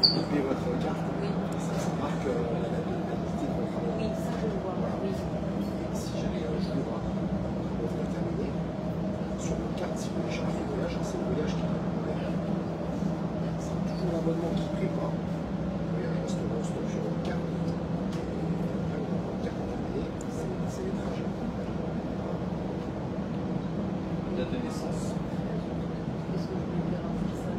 puis votre carte, Oui. ça marque la date de validité de votre abonnement. Oui, ça je le vois. Oui. Si jamais un jour vous voulez terminer, sur votre carte, si vous voulez changer de voyage, c'est le voyage qui va vous faire. C'est toujours l'abonnement qui prévoit. Vous voyez, un restaurant stop sur votre carte. Et après, votre carte est terminée, c'est les trajets. Date de naissance. Est-ce que je peux faire un fixage?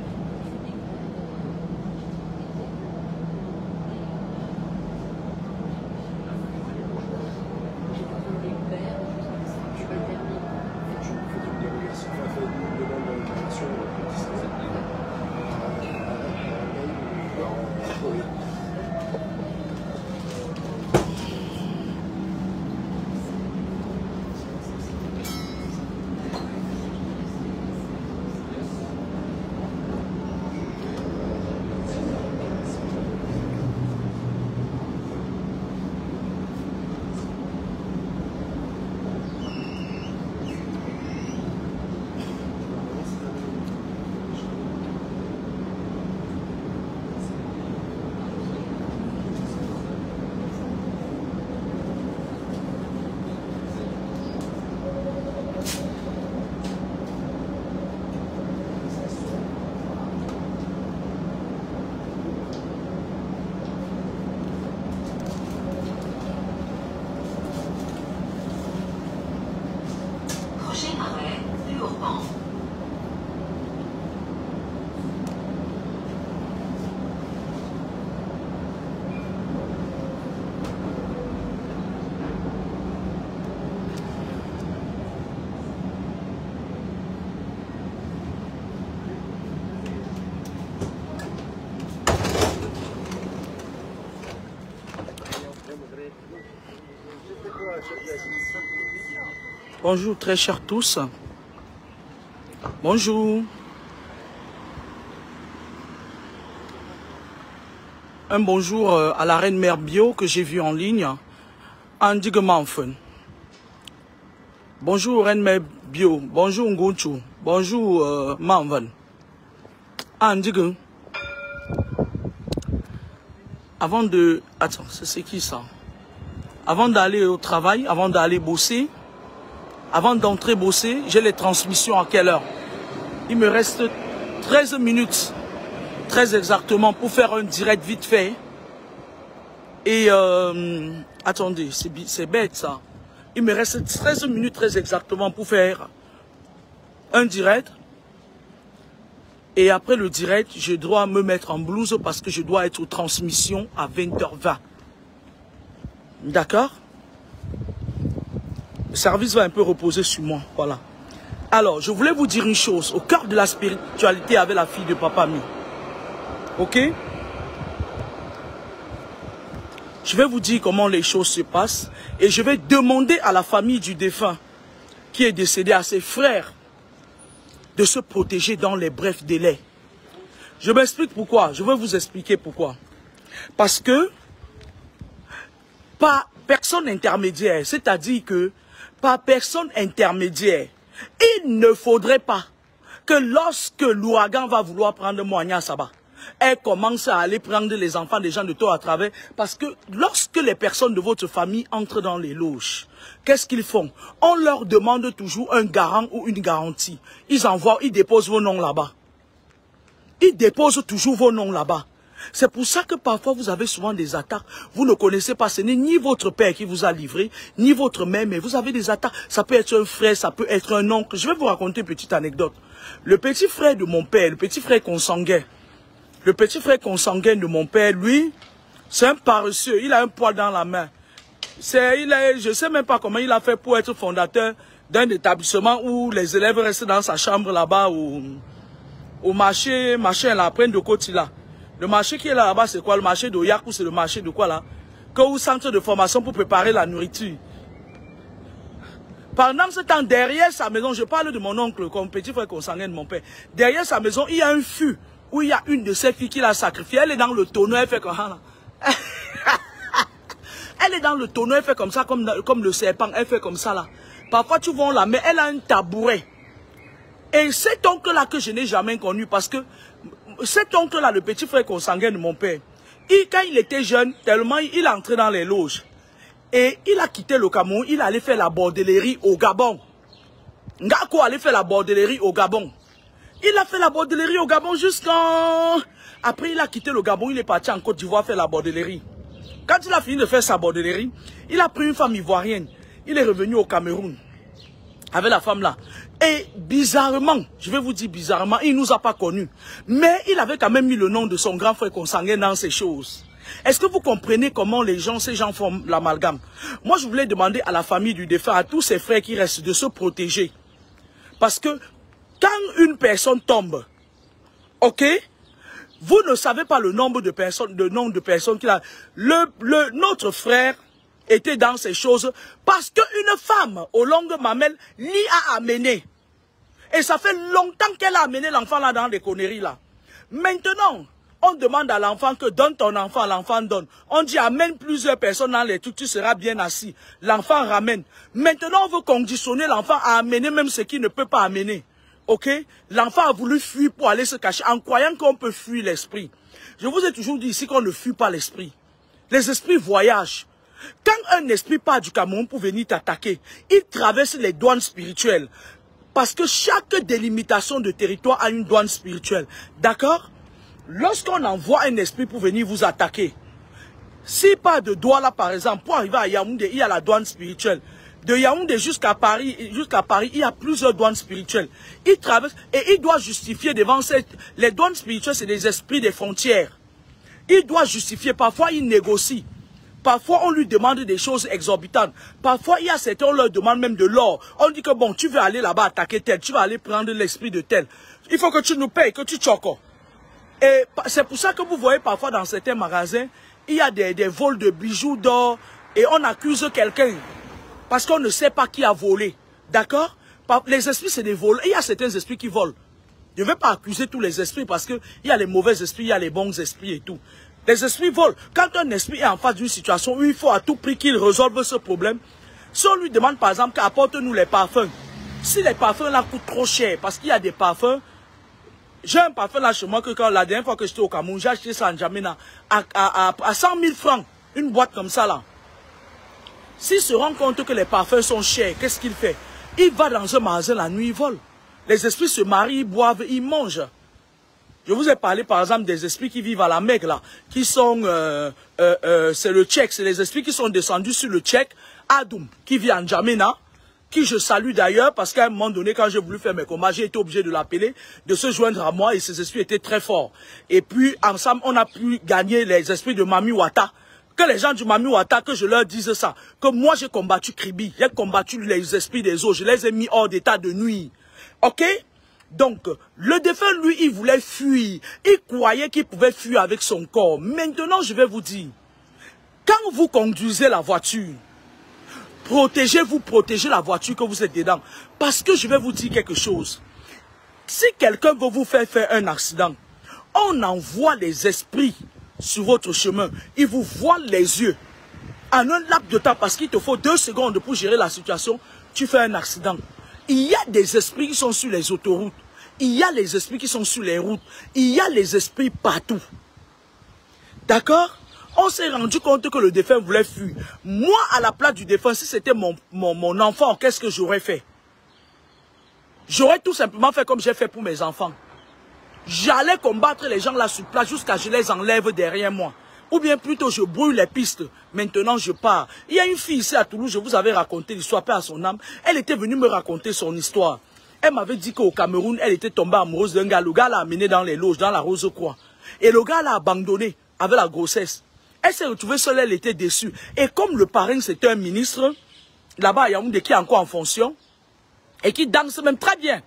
Prochain arrêt, Urban. Bonjour très chers tous. Bonjour. Un bonjour à la reine mère bio que j'ai vue en ligne. Andy Manfen. Bonjour reine mère bio. Bonjour Ngunchu. Bonjour Manven. Andy. Avant de... Attends, c'est qui ça? Avant d'aller au travail, avant d'aller bosser, avant d'entrer bosser, j'ai les transmissions à quelle heure? Il me reste 13 minutes, très exactement, pour faire un direct vite fait. Et attendez, c'est bête ça. Il me reste 13 minutes très exactement pour faire un direct. Et après le direct, je dois me mettre en blouse parce que je dois être aux transmissions à 20h20. D'accord? Le service va un peu reposer sur moi. Voilà. Alors, je voulais vous dire une chose. Au cœur de la spiritualité avec la fille de Papa Mi. Ok? Je vais vous dire comment les choses se passent. Et je vais demander à la famille du défunt qui est décédé, à ses frères, de se protéger dans les brefs délais. Je m'explique pourquoi. Je vais vous expliquer pourquoi. Parce que, par personne intermédiaire, c'est-à-dire que, par personne intermédiaire, il ne faudrait pas que lorsque l'ouragan va vouloir prendre Moigna Saba, elle commence à aller prendre les enfants des gens de tort à travers. Parce que lorsque les personnes de votre famille entrent dans les loges, qu'est-ce qu'ils font? On leur demande toujours un garant ou une garantie. Ils envoient, ils déposent vos noms là-bas. Ils déposent toujours vos noms là-bas. C'est pour ça que parfois vous avez souvent des attaques. Vous ne connaissez pas, ce n'est ni votre père qui vous a livré, ni votre mère, mais vous avez des attaques. Ça peut être un frère, ça peut être un oncle. Je vais vous raconter une petite anecdote. Le petit frère de mon père, le petit frère consanguin, de mon père, lui, c'est un paresseux. Il a un poids dans la main. Je ne sais même pas comment il a fait pour être fondateur d'un établissement où les élèves restent dans sa chambre là-bas, au marché, machin là, près de côté là. Le marché qui est là-bas, c'est quoi? Le marché de Yakou, c'est le marché de quoi là? Que au centre de formation pour préparer la nourriture. Pendant ce temps, derrière sa maison, je parle de mon oncle, comme petit frère consanguin de mon père. Derrière sa maison, il y a un fût où il y a une de ses filles qui l'a sacrifiée. Elle est dans le tonneau, elle fait comme ça. Elle est dans le tonneau, elle fait comme ça, comme le serpent, elle fait comme ça là. Parfois, tu vois, la mais elle a un tabouret. Et cet oncle-là que je n'ai jamais connu parce que cet oncle-là, le petit frère consanguin de mon père, quand il était jeune, tellement il est entré dans les loges. Et il a quitté le Cameroun, il allait faire la bordellerie au Gabon. Ngako allait faire la bordellerie au Gabon. Il a fait la bordellerie au Gabon jusqu'en... Après, il a quitté le Gabon, il est parti en Côte d'Ivoire faire la bordellerie. Quand il a fini de faire sa bordellerie, il a pris une femme ivoirienne. Il est revenu au Cameroun avec la femme là. Et bizarrement, je vais vous dire bizarrement, il ne nous a pas connus. Mais il avait quand même mis le nom de son grand frère consanguin dans ces choses. Est-ce que vous comprenez comment ces gens font l'amalgame? Moi, je voulais demander à la famille du défunt, à tous ses frères qui restent, de se protéger. Parce que quand une personne tombe, ok, vous ne savez pas le nombre de personnes qu'il a. Notre frère était dans ces choses parce qu'une femme aux longues mamelles l'y a amené. Et ça fait longtemps qu'elle a amené l'enfant là dans les conneries là. Maintenant, on demande à l'enfant que donne ton enfant, l'enfant donne. On dit amène plusieurs personnes dans les trucs, tu seras bien assis. L'enfant ramène. Maintenant, on veut conditionner l'enfant à amener même ce qu'il ne peut pas amener. Ok? L'enfant a voulu fuir pour aller se cacher en croyant qu'on peut fuir l'esprit. Je vous ai toujours dit ici qu'on ne fuit pas l'esprit. Les esprits voyagent. Quand un esprit part du Cameroun pour venir t'attaquer, il traverse les douanes spirituelles. Parce que chaque délimitation de territoire a une douane spirituelle. D'accord? Lorsqu'on envoie un esprit pour venir vous attaquer, s'il part de Douala par exemple, pour arriver à Yaoundé, il y a la douane spirituelle. De Yaoundé jusqu'à Paris, il y a plusieurs douanes spirituelles. Il traverse et il doit justifier devant les douanes spirituelles, c'est des esprits des frontières. Il doit justifier, parfois il négocie. Parfois, on lui demande des choses exorbitantes. Parfois, il y a certains, on leur demande même de l'or. On dit que bon, tu veux aller là-bas attaquer tel, tu vas aller prendre l'esprit de tel. Il faut que tu nous payes, que tu choques. Et c'est pour ça que vous voyez parfois dans certains magasins, il y a des vols de bijoux d'or et on accuse quelqu'un parce qu'on ne sait pas qui a volé. D'accord? Les esprits, c'est des vols. Il y a certains esprits qui volent. Je ne vais pas accuser tous les esprits parce qu'il y a les mauvais esprits, il y a les bons esprits et tout. Les esprits volent. Quand un esprit est en face d'une situation où il faut à tout prix qu'il résolve ce problème, si on lui demande par exemple qu'apporte-nous les parfums, si les parfums là coûtent trop cher, parce qu'il y a des parfums, j'ai un parfum là chez moi que la dernière fois que j'étais au Cameroun, j'ai acheté ça en N'Djamena à 100 000 francs, une boîte comme ça là. S'il se rend compte que les parfums sont chers, qu'est-ce qu'il fait? Il va dans un magasin la nuit, il vole. Les esprits se marient, ils boivent, ils mangent. Je vous ai parlé par exemple des esprits qui vivent à la Mecque là, qui sont, c'est le Tchèque, c'est les esprits qui sont descendus sur le Tchèque, Adoum, qui vit en N'Djamena, qui je salue d'ailleurs parce qu'à un moment donné quand j'ai voulu faire mes combats, j'ai été obligé de l'appeler, de se joindre à moi et ces esprits étaient très forts. Et puis ensemble on a pu gagner les esprits de Mami Wata. Que les gens du Mami Wata, que je leur dise ça, que moi j'ai combattu Kribi, j'ai combattu les esprits des eaux, je les ai mis hors d'état de nuit. Ok? Donc, le défunt, lui, il voulait fuir. Il croyait qu'il pouvait fuir avec son corps. Maintenant, je vais vous dire, quand vous conduisez la voiture, protégez-vous, protégez la voiture que vous êtes dedans. Parce que je vais vous dire quelque chose. Si quelqu'un veut vous faire un accident, on envoie les esprits sur votre chemin. Ils vous voilent les yeux. En un laps de temps, parce qu'il te faut 2 secondes pour gérer la situation, tu fais un accident. Il y a des esprits qui sont sur les autoroutes. Il y a les esprits qui sont sur les routes. Il y a les esprits partout. D'accord? On s'est rendu compte que le défunt voulait fuir. Moi, à la place du défunt, si c'était mon enfant, qu'est-ce que j'aurais fait? J'aurais tout simplement fait comme j'ai fait pour mes enfants. J'allais combattre les gens là sur place jusqu'à ce que je les enlève derrière moi. Ou bien plutôt je brûle les pistes. Maintenant je pars. Il y a une fille ici à Toulouse, je vous avais raconté l'histoire, paix à son âme. Elle était venue me raconter son histoire. Elle m'avait dit qu'au Cameroun, elle était tombée amoureuse d'un gars. Le gars l'a amené dans les loges, dans la Rose-Croix. Et le gars l'a abandonné avec la grossesse. Elle s'est retrouvée seule, elle était déçue. Et comme le parrain c'était un ministre, là-bas il y a un qui est encore en fonction, et qui danse même très bien.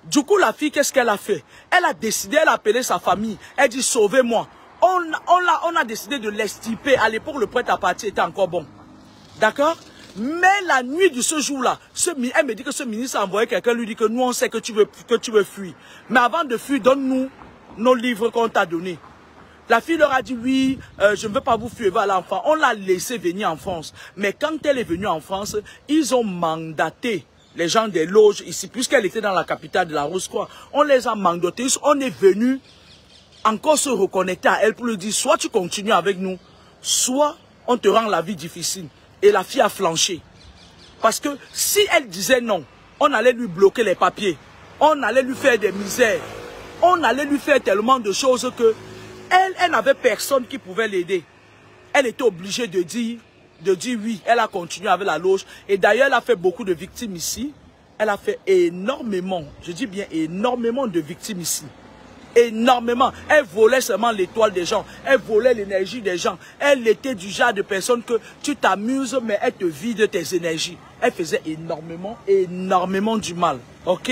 Du coup la fille, qu'est-ce qu'elle a fait? Elle a décidé, elle a appelé sa famille. Elle dit sauvez-moi. On a décidé de l'extirper. À l'époque, le prêt-à-partir était encore bon. D'accord? Mais la nuit de ce jour-là, elle me dit que ce ministre a envoyé quelqu'un, lui dit que nous, on sait que tu veux fuir. Mais avant de fuir, donne-nous nos livres qu'on t'a donnés. La fille leur a dit, oui, je ne veux pas vous fuir vers l'enfant. On l'a laissé venir en France. Mais quand elle est venue en France, ils ont mandaté les gens des loges ici, puisqu'elle était dans la capitale de la Rose-Croix. On les a mandatés, on est venu encore se reconnecter à elle pour lui dire, soit tu continues avec nous, soit on te rend la vie difficile. Et la fille a flanché. Parce que si elle disait non, on allait lui bloquer les papiers. On allait lui faire des misères. On allait lui faire tellement de choses que elle n'avait personne qui pouvait l'aider. Elle était obligée de dire oui. Elle a continué avec la loge. Et d'ailleurs, elle a fait beaucoup de victimes ici. Elle a fait énormément, je dis bien énormément de victimes ici. Énormément. Elle volait seulement l'étoile des gens. Elle volait l'énergie des gens. Elle était du genre de personne que tu t'amuses, mais elle te vide tes énergies. Elle faisait énormément du mal. Ok?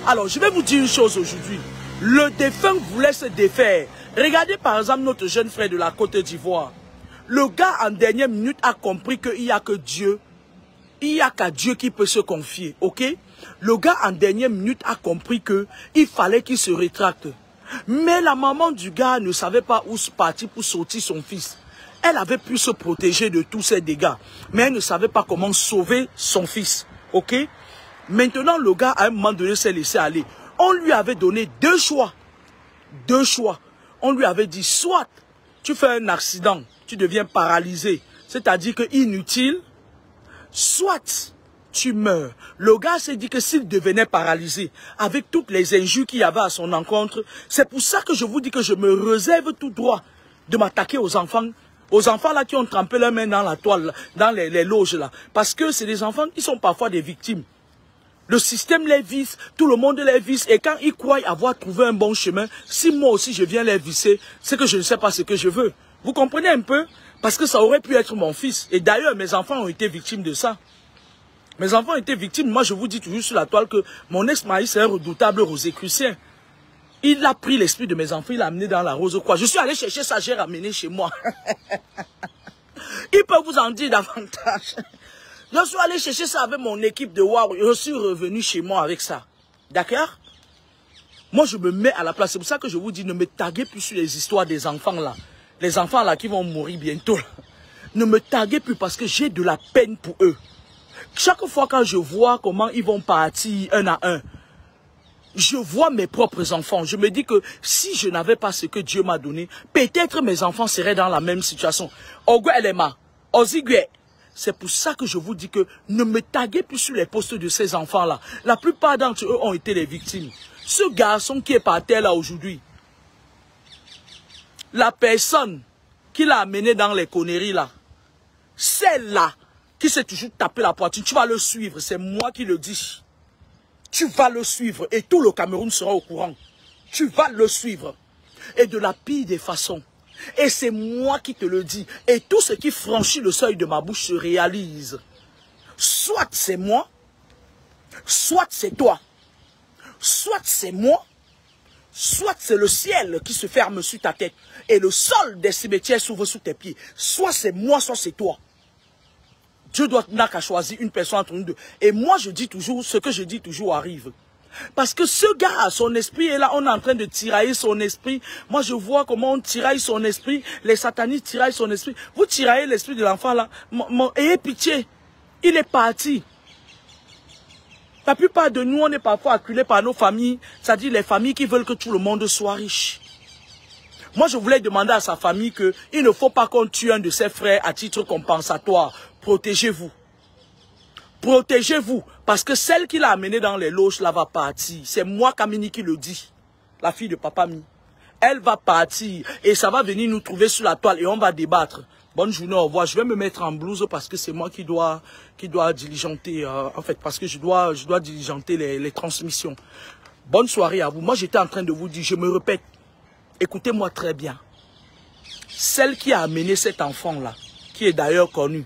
Alors, je vais vous dire une chose aujourd'hui. Le défunt voulait se défaire. Regardez par exemple notre jeune frère de la Côte d'Ivoire. Le gars en dernière minute a compris qu'il n'y a que Dieu. Il n'y a qu'à Dieu qui peut se confier. Ok? Le gars en dernière minute a compris qu'il fallait qu'il se rétracte. Mais la maman du gars ne savait pas où se partir pour sortir son fils. Elle avait pu se protéger de tous ces dégâts. Mais elle ne savait pas comment sauver son fils. Ok? Maintenant, le gars, à un moment donné, s'est laissé aller. On lui avait donné deux choix. Deux choix. On lui avait dit, soit tu fais un accident, tu deviens paralysé. C'est-à-dire que inutile. Soit tu meurs. Le gars s'est dit que s'il devenait paralysé, avec toutes les injures qu'il y avait à son encontre, c'est pour ça que je vous dis que je me réserve tout droit de m'attaquer aux enfants là qui ont trempé leurs mains dans la toile, dans les loges là. Parce que c'est des enfants qui sont parfois des victimes. Le système les visse, tout le monde les visse, et quand ils croient avoir trouvé un bon chemin, si moi aussi je viens les visser, c'est que je ne sais pas ce que je veux. Vous comprenez un peu? Parce que ça aurait pu être mon fils. Et d'ailleurs, mes enfants ont été victimes de ça. Mes enfants ont été victimes. Moi, je vous dis toujours sur la toile que mon ex-mari, c'est un redoutable rosicrucien. Il a pris l'esprit de mes enfants, il l'a amené dans la rose quoi. Je suis allé chercher ça, j'ai ramené chez moi. Il peut vous en dire davantage. Je suis allé chercher ça avec mon équipe de Wow. Je suis revenu chez moi avec ça. D'accord? Moi, je me mets à la place. C'est pour ça que je vous dis, ne me taguez plus sur les histoires des enfants là. Les enfants là qui vont mourir bientôt. Là. Ne me taguez plus parce que j'ai de la peine pour eux. Chaque fois quand je vois comment ils vont partir un à un, je vois mes propres enfants. Je me dis que si je n'avais pas ce que Dieu m'a donné, peut-être mes enfants seraient dans la même situation. C'est pour ça que je vous dis que ne me taguez plus sur les postes de ces enfants-là. La plupart d'entre eux ont été les victimes. Ce garçon qui est par terre là aujourd'hui, la personne qui l'a amené dans les conneries là, celle-là qui s'est toujours tapé la poitrine, tu vas le suivre, c'est moi qui le dis. Tu vas le suivre et tout le Cameroun sera au courant. Tu vas le suivre. Et de la pire des façons. Et c'est moi qui te le dis. Et tout ce qui franchit le seuil de ma bouche se réalise. Soit c'est moi, soit c'est toi. Soit c'est moi, soit c'est le ciel qui se ferme sur ta tête. Et le sol des cimetières s'ouvre sous tes pieds. Soit c'est moi, soit c'est toi. Dieu n'a qu'à choisir une personne entre nous deux. Et moi, je dis toujours, ce que je dis toujours arrive. Parce que ce gars, son esprit est là, on est en train de tirailler son esprit. Moi, je vois comment on tiraille son esprit. Les satanistes tiraillent son esprit. Vous tiraillez l'esprit de l'enfant là. Ayez pitié. Il est parti. La plupart de nous, on est parfois acculés par nos familles. C'est-à-dire les familles qui veulent que tout le monde soit riche. Moi, je voulais demander à sa famille qu'il ne faut pas qu'on tue un de ses frères à titre compensatoire. Protégez-vous. Protégez-vous. Parce que celle qui l'a amenée dans les loges, là, va partir. C'est moi, Kamini, qui le dit. La fille de Papa Mi. Elle va partir. Et ça va venir nous trouver sur la toile et on va débattre. Bonne journée, au revoir. Je vais me mettre en blouse parce que c'est moi qui dois diligenter. En fait, parce que je dois diligenter les transmissions. Bonne soirée à vous. Moi, j'étais en train de vous dire, je me répète. Écoutez-moi très bien. Celle qui a amené cet enfant-là, qui est d'ailleurs connu,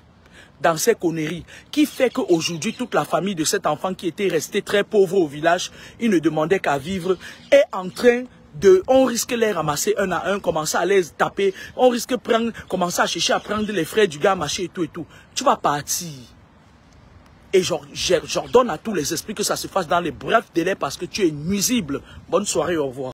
dans ces conneries, qui fait qu'aujourd'hui, toute la famille de cet enfant qui était resté très pauvre au village, il ne demandait qu'à vivre, est en train de... On risque les ramasser un à un, commencer à les taper, on risque de commencer à chercher à prendre les frères du gars, machin et tout et tout. Tu vas partir. Et j'ordonne à tous les esprits que ça se fasse dans les brefs délais parce que tu es nuisible. Bonne soirée, au revoir.